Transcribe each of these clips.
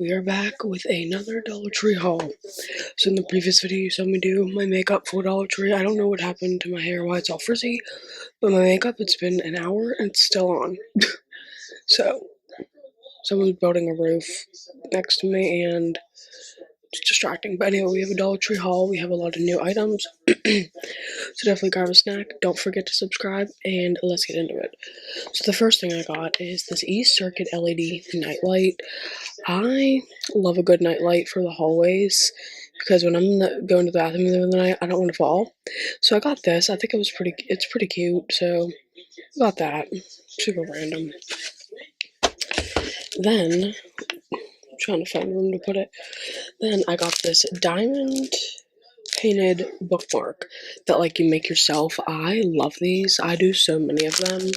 we are back with another Dollar Tree haul. So in the previous video you saw me do my makeup for Dollar Tree. I don't know what happened to my hair, why it's all frizzy, but my makeup, it's been an hour and it's still on. So someone's building a roof next to me and it's distracting. But anyway, we have a Dollar Tree haul. We have a lot of new items. So definitely grab a snack. Don't forget to subscribe and let's get into it. So the first thing I got is this E-Circuit LED nightlight. I love a good nightlight for the hallways because when I'm going to the bathroom in the middle of the night, I don't want to fall. So I got this. I think it's pretty cute. So I got that. Super random. Then I'm trying to find room to put it. Then I got this diamond painted bookmark that like you make yourself. I love these. I do so many of them.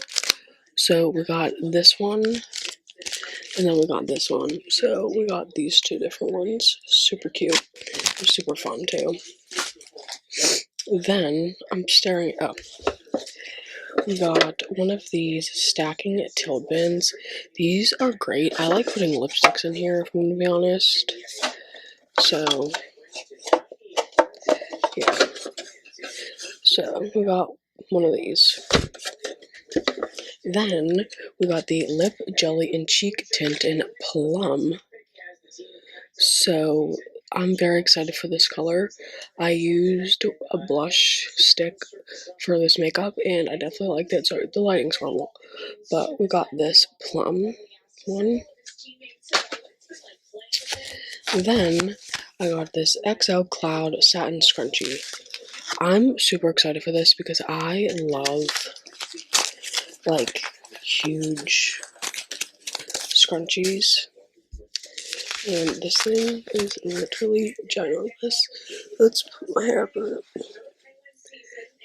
So we got this one. And then we got this one. So we got these two different ones. Super cute. They're super fun too. Then I'm staring up. We got one of these stacking tilt bins. These are great. I like putting lipsticks in here, if I'm going to be honest. So, yeah. So we got one of these. Then we got the lip jelly and cheek tint in plum. So I'm very excited for this color. I used a blush stick for this makeup and I definitely liked it. Sorry, the lighting's horrible. But we got this plum one. Then I got this XL Cloud Satin Scrunchie. I'm super excited for this because I love like huge scrunchies. And this thing is literally ginormous. Let's put my hair up in it.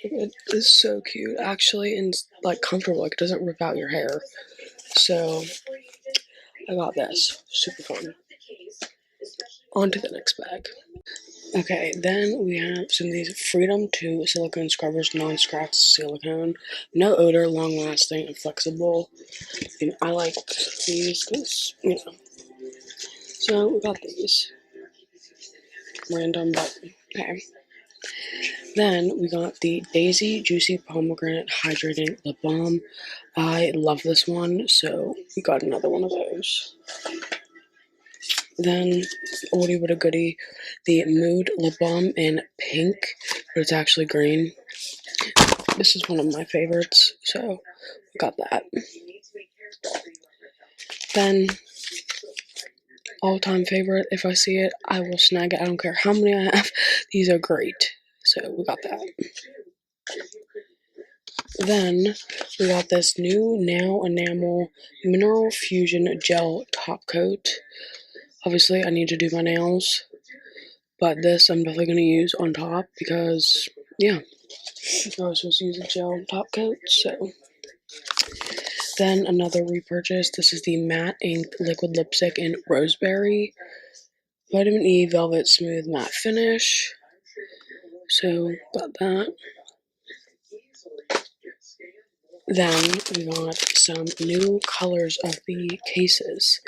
It is so cute, actually, and like comfortable. Like it doesn't rip out your hair. So I got this. Super fun. On to the next bag. Okay, then we have some of these Freedom 2 silicone scrubbers, non-scratch silicone, no odor, long-lasting, and flexible. And I like these because, you know. So we got these. Random, but okay. Then we got the Daisy Juicy Pomegranate Hydrating Lip Balm. I love this one, so we got another one of those. Then, oldie but a goodie, the Mood Lip Balm in pink, but it's actually green. This is one of my favorites, so we got that. Then, all-time favorite, if I see it, I will snag it. I don't care how many I have. These are great, so we got that. Then we got this new Nail Enamel Mineral Fusion Gel Top Coat. Obviously, I need to do my nails, but this I'm definitely going to use on top because, yeah, I was supposed to use a gel top coat, so. Then another repurchase. This is the Matte Ink Liquid Lipstick in Roseberry. Vitamin E Velvet Smooth Matte Finish. So, got that. Then we got some new colors of the cases.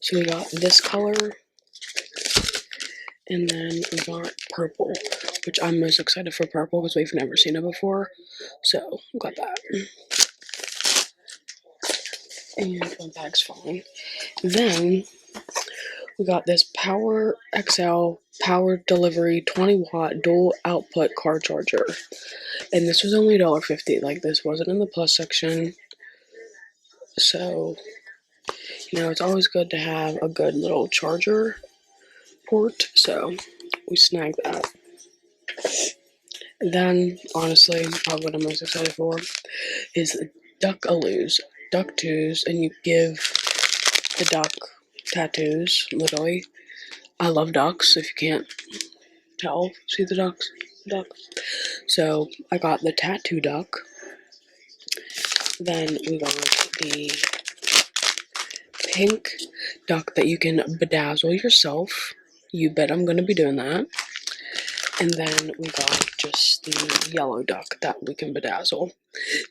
So we got this color, and then we got purple, which I'm most excited for purple because we've never seen it before. So we got that. And my bag's falling. Then we got this Power XL Power Delivery 20-watt dual output car charger. And this was only $1.50. Like, this wasn't in the plus section. So, you know, it's always good to have a good little charger port. So, we snagged that. Then, honestly, probably what I'm most excited for is Duck-a-loos. Duck Twos, and you give the duck tattoos, literally. I love ducks, if you can't tell. See the ducks? Duck. So, I got the tattoo duck. Then we got the pink duck that you can bedazzle yourself. You bet I'm going to be doing that. And then we got just the yellow duck that we can bedazzle.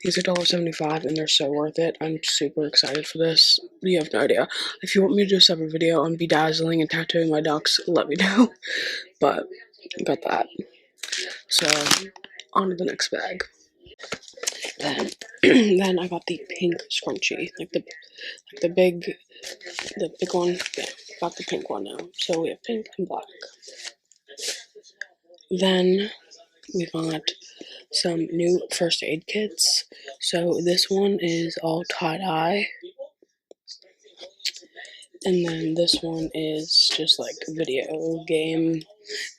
These are $1.75 and they're so worth it. I'm super excited for this. You have no idea. If you want me to do a separate video on bedazzling and tattooing my ducks, let me know. But got that. So on to the next bag. Then then I got the pink scrunchie, like the big one. Yeah, got the pink one now. So we have pink and black. Then we got some new first aid kits. So this one is all tie-dye. And then this one is just like video game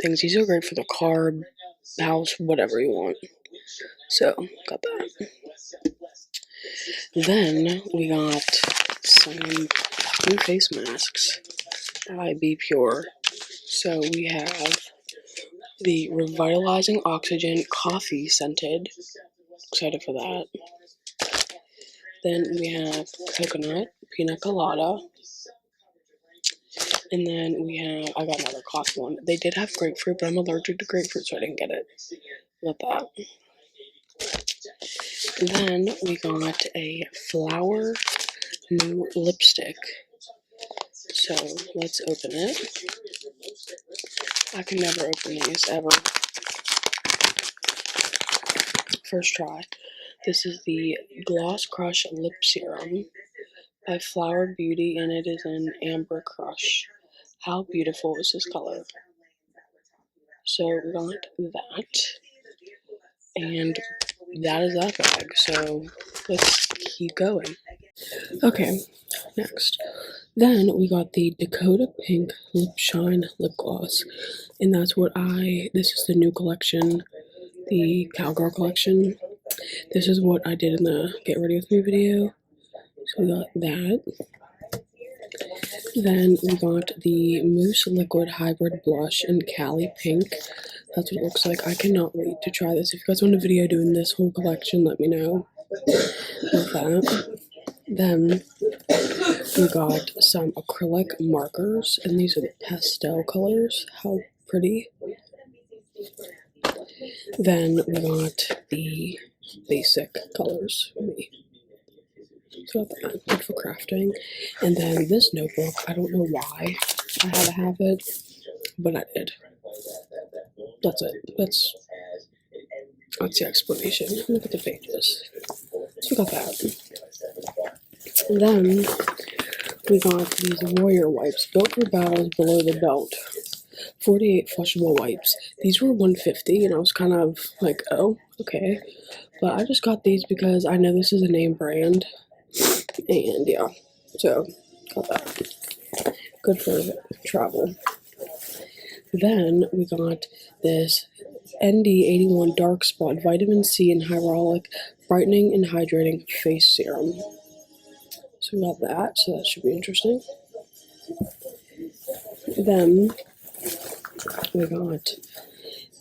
things. These are great for the car, house, whatever you want. So, got that. Then we got some new face masks by Be Pure. So we have the Revitalizing Oxygen Coffee Scented. Excited for that. Then we have Coconut Pina Colada. And then we have, I got another coffee one. They did have grapefruit, but I'm allergic to grapefruit, so I didn't get it. Got that. Then we got a flower new lipstick. So let's open it. I can never open these ever. First try. This is the Gloss Crush Lip Serum by Flower Beauty, and it is an Amber Crush. How beautiful is this color? So we got that. And that is that bag. So let's keep going. Okay, next. Then we got the Dakota Pink Lip Shine Lip Gloss. And that's what this is the new collection, the Cowgirl collection. This is what I did in the Get Ready With Me video. So we got that. Then we got the Mousse Liquid Hybrid Blush in Cali Pink. That's what it looks like. I cannot wait to try this. If you guys want a video doing this whole collection, let me know. Like that. Then we got some acrylic markers, and these are the pastel colors. How pretty. Then we got the basic colors for me. So that's good for crafting. And then this notebook, I don't know why I had to have it, but I did. That's it. That's the explanation. Look at the pages. So we got that. And then we got these warrior wipes, built for battles below the belt. 48 flushable wipes. These were $150, and I was kind of like, oh, okay. But I just got these because I know this is a name brand. And yeah, so got that. Good for travel. Then we got this ND81 Dark Spot Vitamin C and Hyaluronic Brightening and Hydrating Face Serum. So we got that, so that should be interesting. Then we got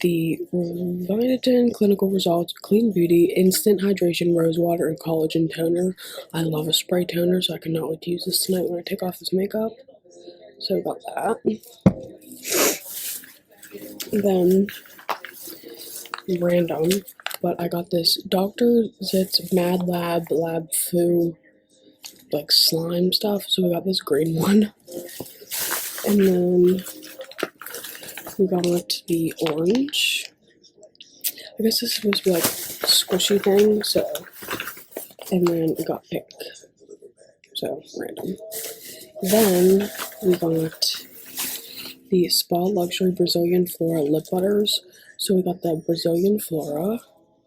the Vitatin Clinical Results Clean Beauty Instant Hydration Rose Water and Collagen Toner. I love a spray toner, so I cannot wait to use this tonight when I take off this makeup. So we got that. Then random, but I got this Dr. Zitz Mad Lab Foo like slime stuff. So we got this green one. And then we got the orange. I guess this is supposed to be like a squishy thing, so. And then we got pink. So, random. Then we got the Spa Luxury Brazilian Flora Lip Butters. So we got the Brazilian Flora,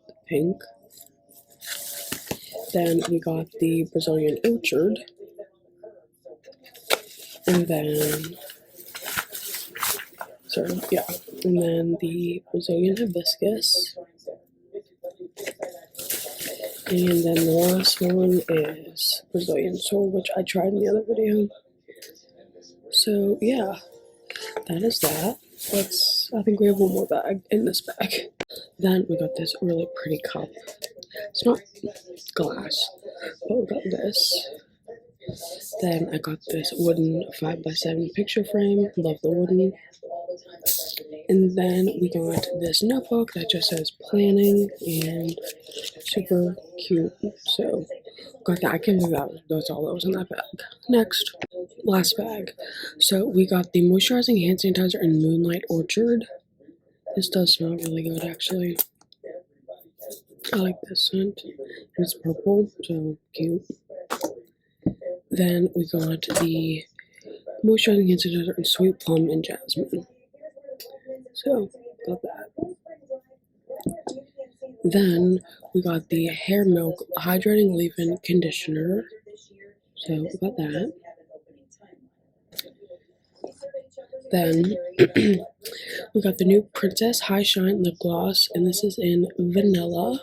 the pink. Then we got the Brazilian Orchard. And then, and then the Brazilian Hibiscus. And then the last one is Brazilian Soul, which I tried in the other video. So yeah, that is that. I think we have one more bag in this bag. Then we got this really pretty cup. It's not glass, but we got this. Then I got this wooden 5x7 picture frame. Love the wooden. And then we got this notebook that just says planning and super cute. So got that. I can't believe that's all that was in that bag. Next, last bag. So we got the moisturizing hand sanitizer in Moonlight Orchard. This does smell really good, actually. I like this scent. It's purple, so cute. Then we got the moisturizing hand sanitizer in Sweet Plum and Jasmine. So, got that. Then we got the Hair Milk Hydrating Leave-In Conditioner. So, we got that. Then we got the new Princess High Shine Lip Gloss, and this is in vanilla.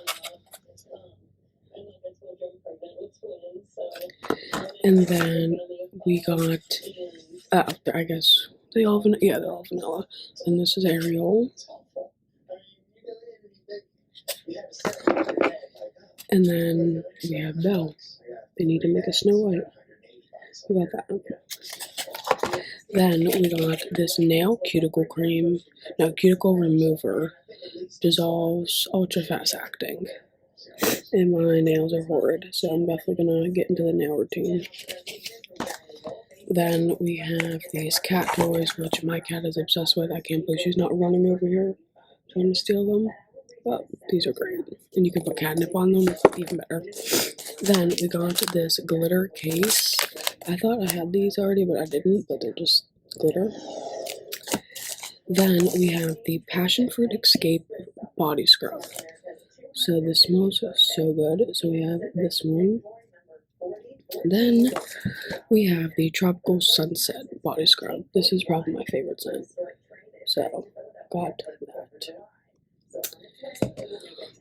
And then we got, I guess they all vanilla. Yeah, they're all vanilla. And this is Ariel. And then we have Belle. They need to make a Snow White. We got that. Then we got this nail cuticle cream. No, cuticle remover. Dissolves ultra fast acting. And my nails are horrid, so I'm definitely gonna get into the nail routine. Then we have these cat toys, which my cat is obsessed with. I can't believe she's not running over here trying to steal them. But these are great. And you can put catnip on them, even better. Then we got this glitter case. I thought I had these already, but I didn't, but they're just glitter. Then we have the Passion Fruit Escape Body Scrub. So this smells so good. So we have this one. Then we have the Tropical Sunset Body Scrub. This is probably my favorite scent. So, got that.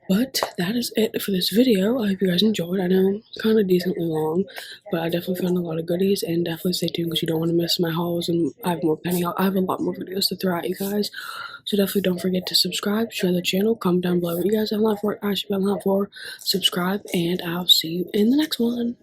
But that is it for this video. I hope you guys enjoyed. I know it's kind of decently long, but I definitely found a lot of goodies, and definitely stay tuned because you don't want to miss my hauls, and I have more pending. I have a lot more videos to throw at you guys, so definitely don't forget to subscribe, share the channel, comment down below what you guys have a lot for, I should be a lot for, subscribe, and I'll see you in the next one.